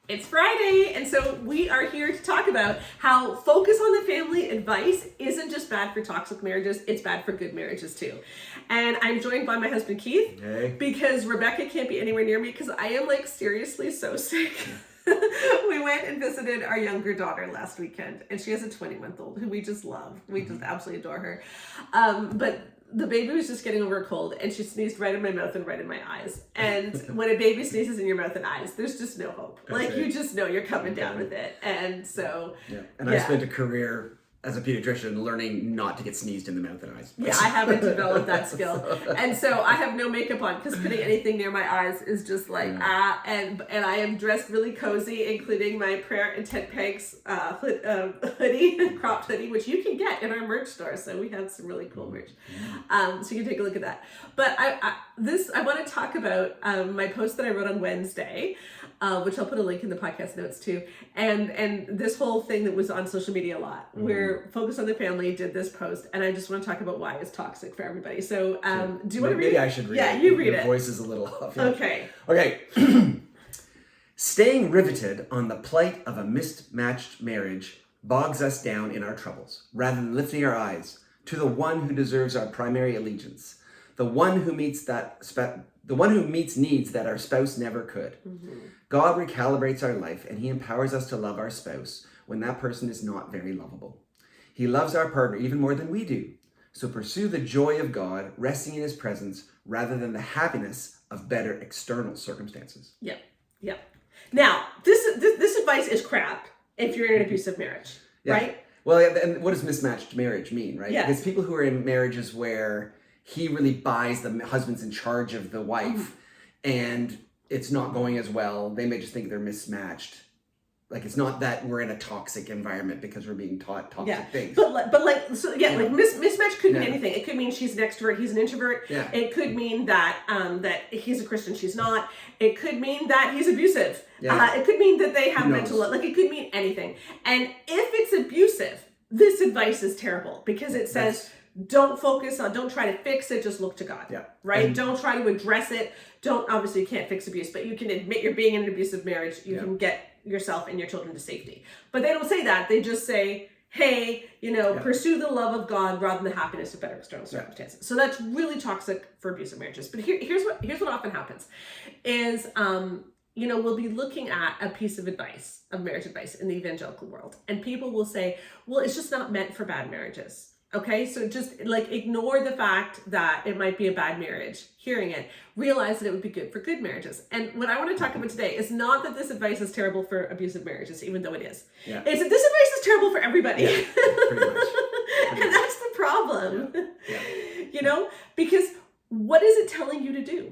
It's Friday, and so we are here to talk about how focus on the family advice isn't just bad for toxic marriages, it's bad for good marriages too. And I'm joined by my husband Keith, because Rebecca can't be anywhere near me because I am like seriously so sick. We went and visited our younger daughter last weekend, and she has a 20-month-old who we just love. We just absolutely adore her. But the baby was just getting over a cold, and she sneezed right in my mouth and right in my eyes. And when a baby sneezes in your mouth and eyes, there's just no hope. You just know you're coming down with it. And so, I spent a career as a pediatrician learning not to get sneezed in the mouth and eyes. Yeah, I haven't developed that skill. And so I have no makeup on because putting anything near my eyes is just like, and I am dressed really cozy, including my Prayer Intent Pegs hoodie, cropped hoodie, which you can get in our merch store. So we have some really cool merch. So you can take a look at that. But I want to talk about my post that I wrote on Wednesday, which I'll put a link in the podcast notes too. And this whole thing that was on social media a lot, where Focus on the Family did this post, and I just want to talk about why it's toxic for everybody. So, do you want to read it? Maybe I should read it. Yeah, you read it. Your voice is a little off. Yeah. Okay. Staying riveted on the plight of a mismatched marriage bogs us down in our troubles, rather than lifting our eyes to the one who deserves our primary allegiance, the one who meets needs that our spouse never could. God recalibrates our life, and he empowers us to love our spouse when that person is not very lovable. He loves our partner even more than we do. So pursue the joy of God, resting in his presence, rather than the happiness of better external circumstances. Yep. Now, this advice is crap if you're in an abusive marriage, right? Well, and what does mismatched marriage mean, right? Because people who are in marriages where he really buys the husband's in charge of the wife, and it's not going as well, they may just think they're mismatched. Like, it's not that we're in a toxic environment because we're being taught toxic things. Mismatch could mean anything. It could mean she's an extrovert, he's an introvert. Yeah. It could mean that that he's a Christian, she's not. It could mean that he's abusive. Yeah. It could mean that they have mental, it could mean anything. And if it's abusive, this advice is terrible because it says, don't try to fix it, just look to God. Yeah. Right? Don't try to address it. Obviously you can't fix abuse, but you can admit you're being in an abusive marriage. You can get yourself and your children to safety. But they don't say that. They just say, hey, pursue the love of God rather than the happiness of better external circumstances. So that's really toxic for abusive marriages. But here's what often happens is, we'll be looking at a piece of advice, of marriage advice in the evangelical world, and people will say, well, it's just not meant for bad marriages. Okay, so just ignore the fact that it might be a bad marriage, hearing it, realize that it would be good for good marriages. And what I want to talk about today is not that this advice is terrible for abusive marriages, even though it is. Yeah. It's that this advice is terrible for everybody. Yeah, pretty much. And that's the problem. Yeah. Because what is it telling you to do?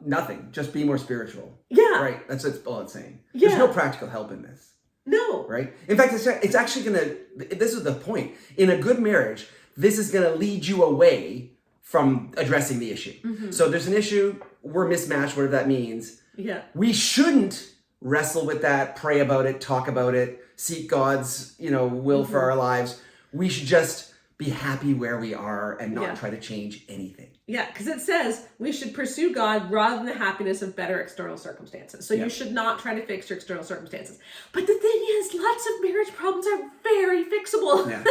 Nothing. Just be more spiritual. Yeah. Right? That's all it's saying. Yeah. There's no practical help in this. No. Right? In fact, it's actually this is the point. In a good marriage, this is going to lead you away from addressing the issue. So there's an issue, we're mismatched, whatever that means. Yeah. We shouldn't wrestle with that, pray about it, talk about it, seek God's, will for our lives. We should just be happy where we are and not try to change anything. Yeah, because it says we should pursue God rather than the happiness of better external circumstances. So you should not try to fix your external circumstances. But the thing is, lots of marriage problems are very fixable. Yeah.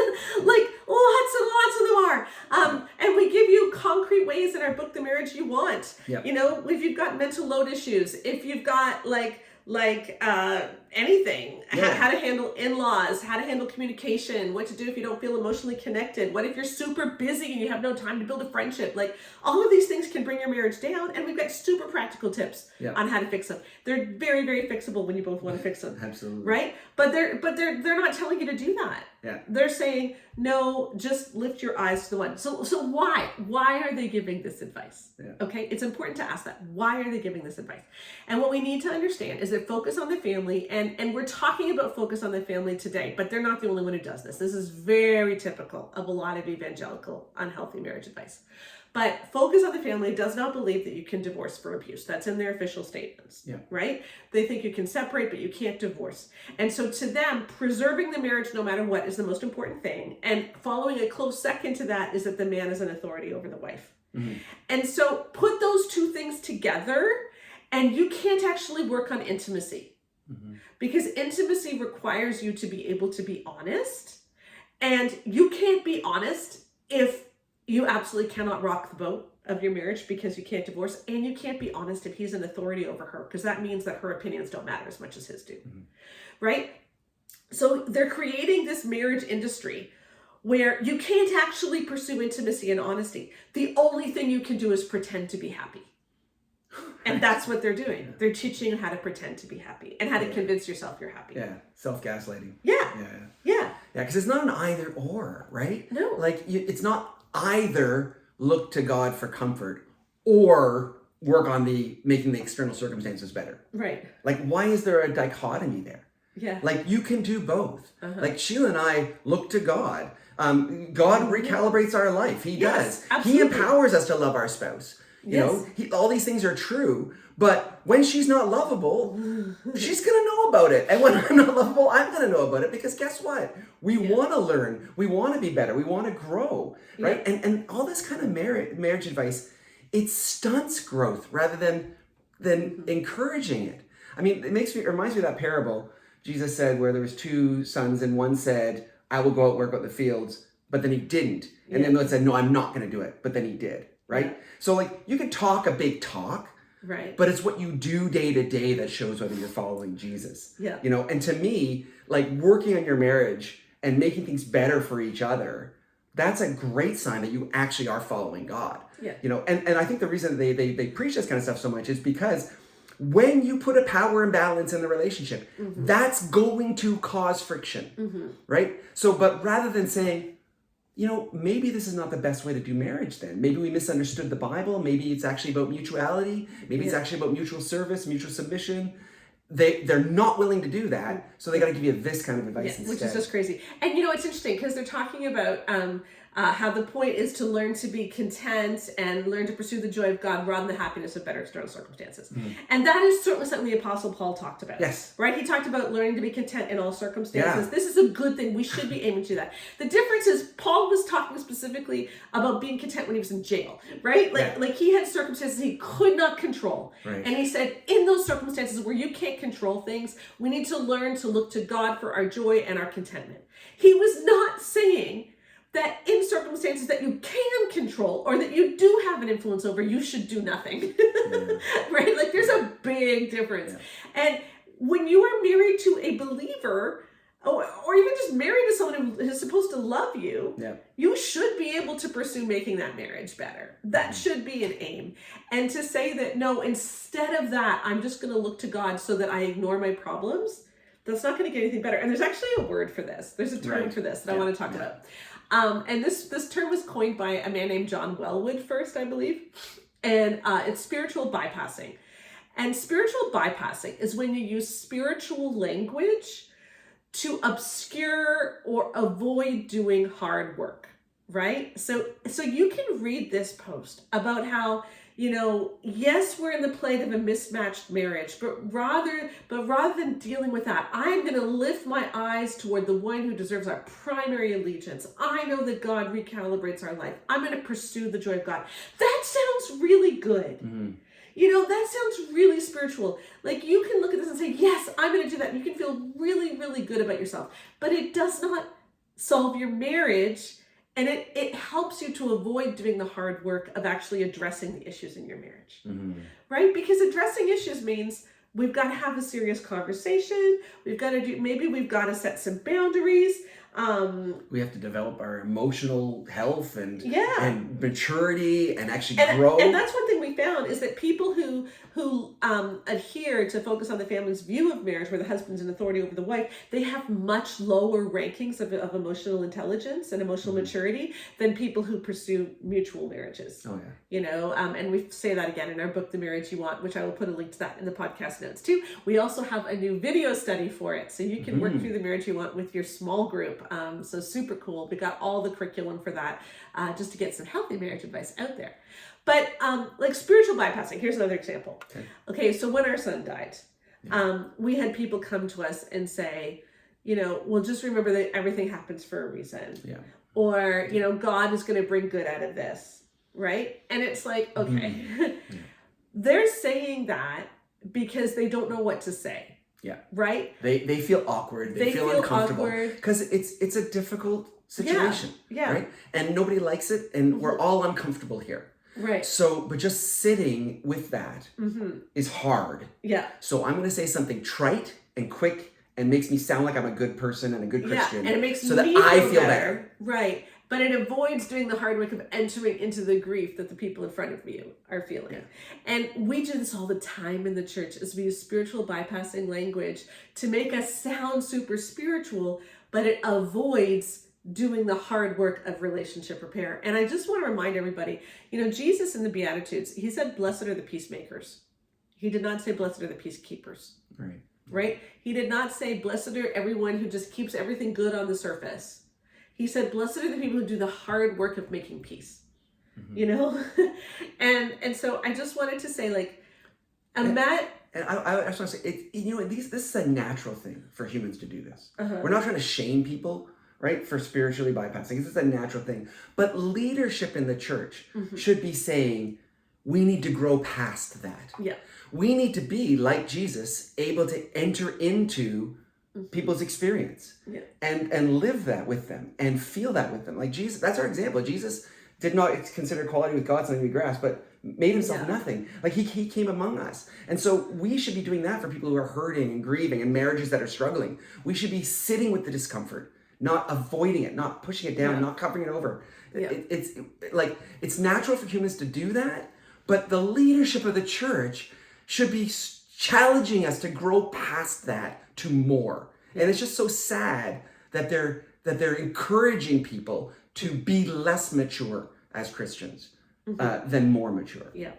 Lots and lots of them are. And we give you concrete ways in our book, The Marriage You Want. Yep. If you've got mental load issues, if you've got anything, how to handle in-laws, how to handle communication, what to do if you don't feel emotionally connected, what if you're super busy and you have no time to build a friendship, all of these things can bring your marriage down, and we've got super practical tips on how to fix them. They're very, very fixable when you both want to fix them. Absolutely. Right? But they're not telling you to do that. Yeah. They're saying, no, just lift your eyes to the one. So why are they giving this advice? Yeah. Okay, it's important to ask that. Why are they giving this advice? And what we need to understand is that focus on the family, and we're talking about focus on the family today, but they're not the only one who does this. This is very typical of a lot of evangelical unhealthy marriage advice. But Focus on the Family does not believe that you can divorce for abuse. That's in their official statements, right? They think you can separate, but you can't divorce. And so to them, preserving the marriage no matter what is the most important thing. And following a close second to that is that the man is an authority over the wife. Mm-hmm. And so put those two things together, and you can't actually work on intimacy. Because intimacy requires you to be able to be honest, and you can't be honest if you absolutely cannot rock the boat of your marriage because you can't divorce, and you can't be honest if he's an authority over her, because that means that her opinions don't matter as much as his do. Right? So they're creating this marriage industry where you can't actually pursue intimacy and honesty. The only thing you can do is pretend to be happy. And that's what they're doing. They're teaching you how to pretend to be happy and how to convince yourself you're happy. Yeah, self-gaslighting. Yeah. Yeah. Because it's not an either or, right? No. Like, it's not either look to God for comfort or work on making the external circumstances better. Right. Like, why is there a dichotomy there? Yeah. Like, you can do both. Like, Sheila and I look to God. God recalibrates our life. He does. Absolutely. He empowers us to love our spouse. You know, all these things are true. But when she's not lovable, she's going to know about it. And when I'm not lovable, I'm going to know about it, because guess what? We want to learn. We want to be better. We want to grow, right? And all this kind of marriage advice, it stunts growth rather than encouraging it. I mean, it reminds me of that parable Jesus said where there was two sons, and one said, I will go out work out the fields, but then he didn't. And then the other said, no, I'm not going to do it, but then he did, right? So like, you can talk a big talk, right? But it's what you do day to day that shows whether you're following Jesus. Yeah. You know, and to me, like, working on your marriage and making things better for each other, that's a great sign that you actually are following God. Yeah. You know, and I think the reason they preach this kind of stuff so much is because when you put a power imbalance in the relationship, that's going to cause friction, right? So, but rather than saying, you know, maybe this is not the best way to do marriage then. Maybe we misunderstood the Bible. Maybe it's actually about mutuality. Maybe it's actually about mutual service, mutual submission. They're not willing to do that, so they got to give you this kind of advice instead. Which is just crazy. And you know, it's interesting because they're talking about how the point is to learn to be content and learn to pursue the joy of God rather than the happiness of better external circumstances. And that is certainly something the Apostle Paul talked about. Yes. Right? He talked about learning to be content in all circumstances. Yeah. This is a good thing. We should be aiming to do that. The difference is Paul was talking specifically about being content when he was in jail, right? Like he had circumstances he could not control. Right. And he said, in those circumstances where you can't control things, we need to learn to look to God for our joy and our contentment. He was not saying that in circumstances that you can control or that you do have an influence over, you should do nothing, right? Like, there's a big difference. And when you are married to a believer, or even just married to someone who is supposed to love you, you should be able to pursue making that marriage better. That should be an aim. And to say that, no, instead of that, I'm just going to look to God so that I ignore my problems, that's not going to get anything better. And there's actually a word for this. There's a term for this that I want to talk about. And this term was coined by a man named John Wellwood first, I believe. And it's spiritual bypassing. And spiritual bypassing is when you use spiritual language to obscure or avoid doing hard work, right? So you can read this post about how, you know, yes, we're in the plight of a mismatched marriage, but rather than dealing with that, I'm going to lift my eyes toward the one who deserves our primary allegiance. I know that God recalibrates our life. I'm going to pursue the joy of God. That sounds really good. You know, that sounds really spiritual. Like, you can look at this and say, yes, I'm going to do that. And you can feel really, really good about yourself. But it does not solve your marriage. And it helps you to avoid doing the hard work of actually addressing the issues in your marriage, right? Because addressing issues means we've got to have a serious conversation. We've got to set some boundaries. We have to develop our emotional health and maturity and actually grow. And that's one thing we found is that people who adhere to focus on the family's view of marriage, where the husband's an authority over the wife, they have much lower rankings of emotional intelligence and emotional maturity than people who pursue mutual marriages. Oh yeah. You know, and we say that again in our book, The Marriage You Want, which I will put a link to that in the podcast notes too. We also have a new video study for it, so you can work through The Marriage You Want with your small group. So super cool. We got all the curriculum for that, just to get some healthy marriage advice out there. But like spiritual bypassing, here's another example. Okay, so when our son died, we had people come to us and say, you know, well, just remember that everything happens for a reason. Yeah. Or, you know, God is going to bring good out of this, right? And it's like, okay, they're saying that because they don't know what to say. Yeah. Right? They feel awkward. They feel uncomfortable. Because it's a difficult situation. Yeah. Right? And nobody likes it, and we're all uncomfortable here. Right. So, but just sitting with that is hard. Yeah. So I'm going to say something trite and quick and makes me sound like I'm a good person and a good Christian. Yeah, and it makes so me that I feel better. Right. But it avoids doing the hard work of entering into the grief that the people in front of you are feeling. Yeah. And we do this all the time in the church, is we use spiritual bypassing language to make us sound super spiritual, but it avoids doing the hard work of relationship repair. And I just want to remind everybody, Jesus in the Beatitudes, he said, blessed are the peacemakers. He did not say, blessed are the peacekeepers. Right. Right? He did not say, blessed are everyone who just keeps everything good on the surface. He said, blessed are the people who do the hard work of making peace. And so I just wanted to say, Matt. And I just want to say, this is a natural thing for humans to do this. We're not trying to shame people, right, for spiritually bypassing. This is a natural thing. But leadership in the church should be saying, we need to grow past that. Yeah. We need to be, like Jesus, able to enter into people's experience and live that with them and feel that with them. Like Jesus, that's our example. Jesus did not consider equality with God something to be grasped, but made himself nothing. Like he came among us. And so we should be doing that for people who are hurting and grieving and marriages that are struggling. We should be sitting with the discomfort, not avoiding it, not pushing it down, not covering it over. Yeah. It's natural for humans to do that, but the leadership of the church should be challenging us to grow past that to more. And it's just so sad that they're encouraging people to be less mature as Christians than more mature. Yeah.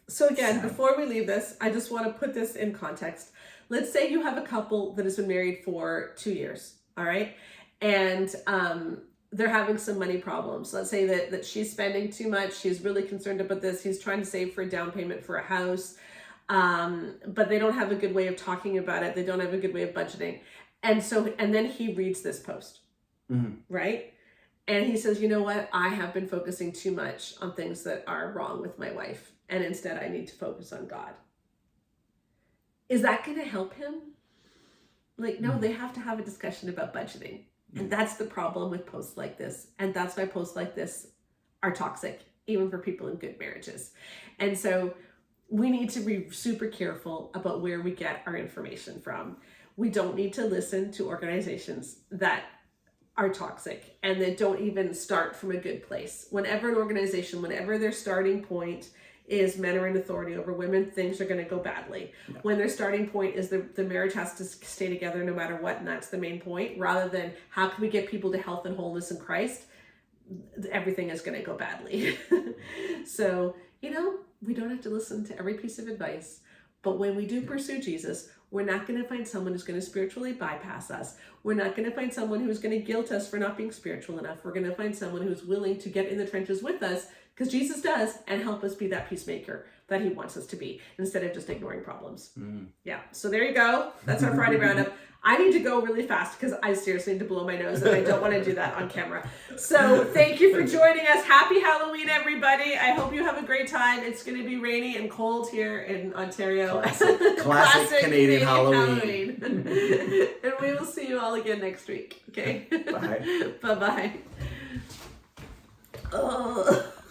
So again, before we leave this, I just want to put this in context. Let's say you have a couple that has been married for 2 years, all right? And they're having some money problems. Let's say that she's spending too much. She's really concerned about this. He's trying to save for a down payment for a house. But they don't have a good way of talking about it. They don't have a good way of budgeting. And then he reads this post, right? And he says, you know what? I have been focusing too much on things that are wrong with my wife. And instead I need to focus on God. Is that going to help him? No, they have to have a discussion about budgeting. And that's the problem with posts like this. And that's why posts like this are toxic, even for people in good marriages. And so we need to be super careful about where we get our information from. We don't need to listen to organizations that are toxic and that don't even start from a good place. Whenever their starting point is men are in authority over women, things are going to go badly. Yeah. When their starting point is the marriage has to stay together no matter what, and that's the main point, rather than how can we get people to health and wholeness in Christ, everything is going to go badly. So, we don't have to listen to every piece of advice, but when we do pursue Jesus, we're not going to find someone who's going to spiritually bypass us. We're not going to find someone who's going to guilt us for not being spiritual enough. We're going to find someone who's willing to get in the trenches with us, because Jesus does, and help us be that peacemaker that he wants us to be, instead of just ignoring problems. Yeah, so there you go. That's our Friday roundup. I need to go really fast because I seriously need to blow my nose, and I don't want to do that on camera. So thank you for joining us. Happy Halloween, everybody. I hope you have a great time. It's going to be rainy and cold here in Ontario. Classic Canadian Halloween. And we will see you all again next week. Okay? Bye. Bye-bye. Oh.